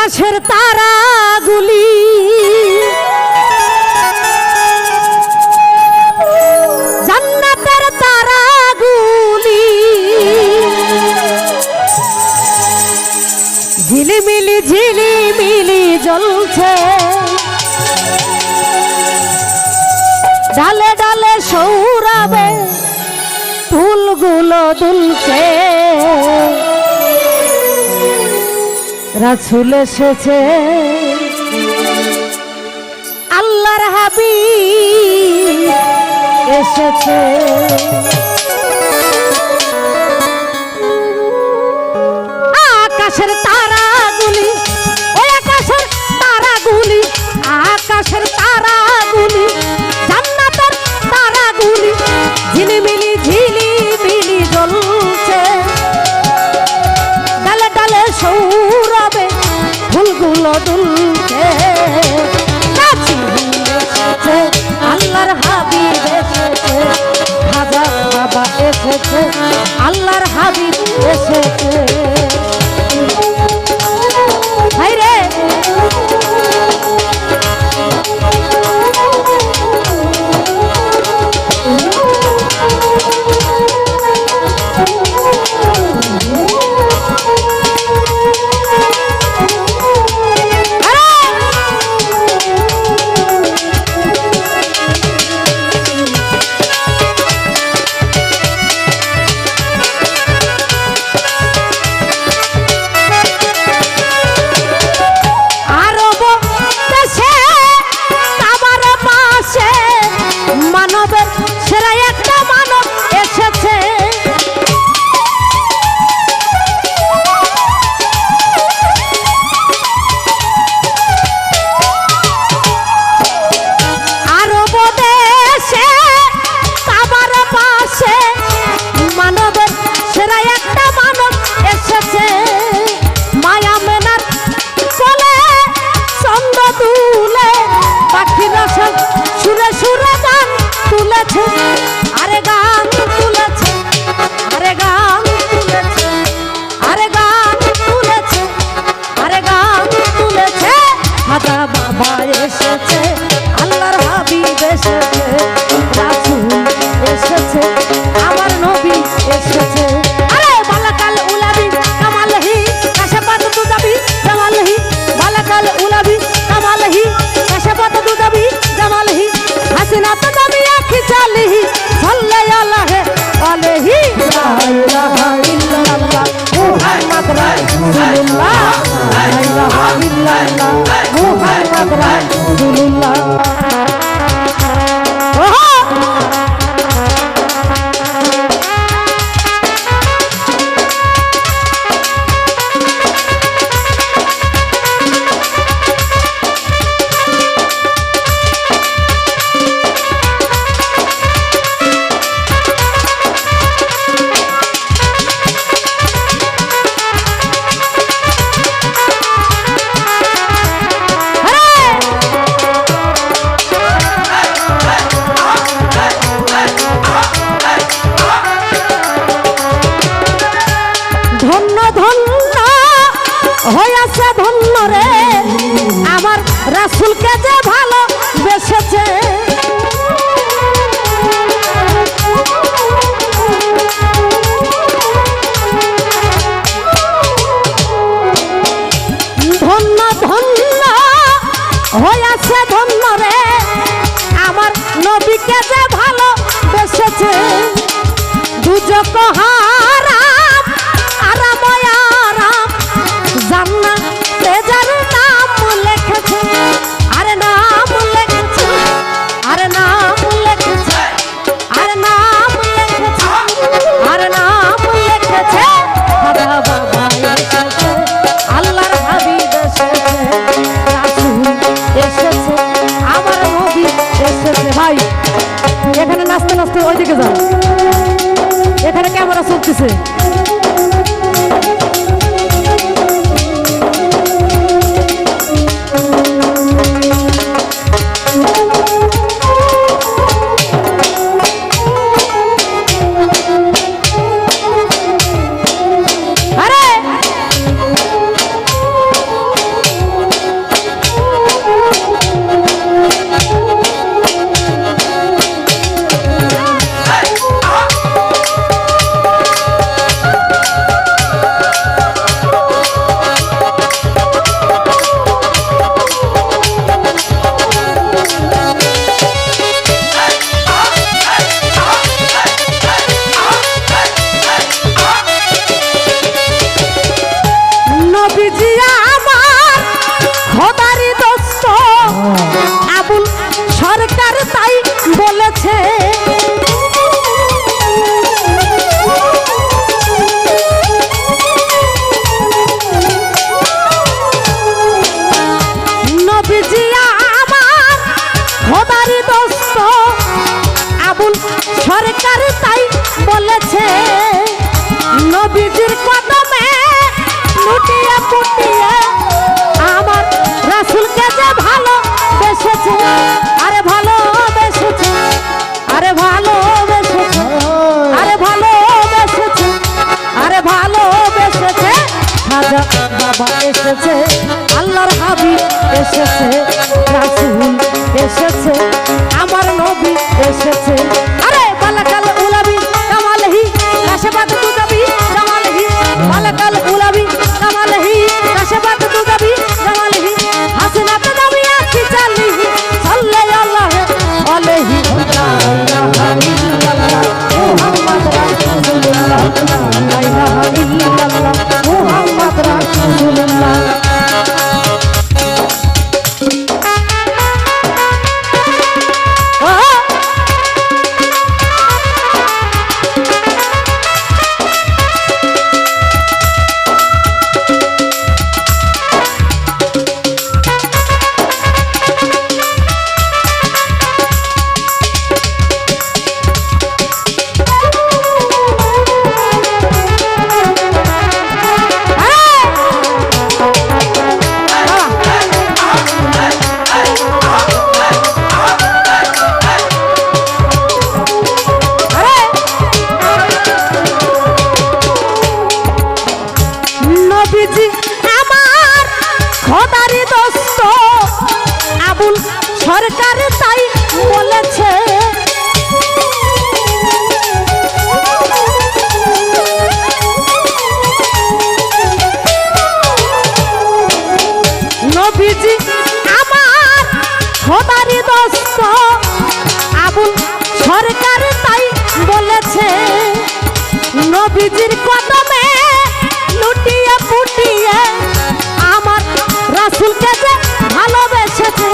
আকাশের তারাগুলি জান্নাতের তারাগুলি ঝিলিমিলি ঝিলিমিলি জ্বলছে ডালে ডালে সৌরভে ফুলগুলো দুলছে রাসূল এসেছে আল্লাহর হাবিব এসেছে আকাশের তারাগুলি ওই আকাশের তারাগুলি আকাশের তারাগুলি জান্নাতের তারাগুলি ঝিলিমিলি ঝিলিমিলি জ্বলছে ডালে ডালে সৌরভে ফুলগুলো দুলছে আল্লাহর হাবিব এসেছে খাজা বাবা এসেছে আল্লাহর হাবিব এসেছে হায়রে আরে গান তুলেছে আরে গান তুলেছে আরে গান তুলেছে আরে গান তুলেছে খাজা বাবা এসেছে আল্লাহর হাবিব এসেছে রাসূল এসেছে আমার নবী এসেছে আরে বালাকাল উলাবি কামালহি কাশাফাত দুদাবি জামালহি বালাকাল উলাবি কামালহি কাশাফাত দুদাবি জামালহি হাসিনাত দাবিয়া খিচালহি সাল্লাল্লাহু আলাইহি লা ইলাহা ইল্লাল্লাহ মুহাম্মদ রাসূলুল্লাহ লা ইলাহা ইল্লাল্লাহ মুহাম্মদ রাসূলুল্লাহ হয়েছে ধন্য রে আমার রাসূলকে যে ভালোবেসেছে ধন্য ধন্য হয়েছে ধন্য রে আমার নবীকে যে ভালোবেসেছে দুজক হারাম আরাম আরাম জান্নাতে যার নাম লিখেছে আরে নাম লিখেছে আরে নাম লিখেছে আরে নাম লিখেছে আরে নাম লিখেছে খাজা বাবা এসেছে আল্লাহর হাবিব এসেছে রাসূল এসেছে আমার নবী এসেছে ভাই এখানে নাচতে নাচতে ওইদিকে যাও এখানে ক্যামেরা চলতেছে নবীজির কদমে লুটিয়ে পুটিয়ে আমার রাসূলকে যে ভালোবেসেছে, আরে ভালোবেসেছে, আরে ভালোবেসেছে, আরে ভালোবেসেছে, আরে ভালোবেসেছে। খাজা বাবা এসেছে, আল্লাহর হাবিব এসেছে, রাসূল এসেছে, আমার নবী এসেছে। আরে বালাকাল উলাবি কামালহি কাশবাত তুজাবি জামালহি, বালাকাল উলাবি কামালহি কাশবাত তুজাবি জামালহি, হাসনাত নবিয়া কি চালিহি সাল্লাল্লাহু আলাইহি লা ইলাহা ইল্লাল্লাহ মুহাম্মদ রাসূলুল্লাহ, লা ইলাহা ইল্লাল্লাহ মুহাম্মদ রাসূলুল্লাহ। নবীজি আমার খোদারি দোস্ত আবুল সরকার তাই বলেছে, নবীজি আমার খোদারি দোস্ত আবুল সরকার তাই বলেছে, নবীজির কদমে লুটিয়ে পুটিয়ে আমার রাসূলকে যে ভালোবেসেছে।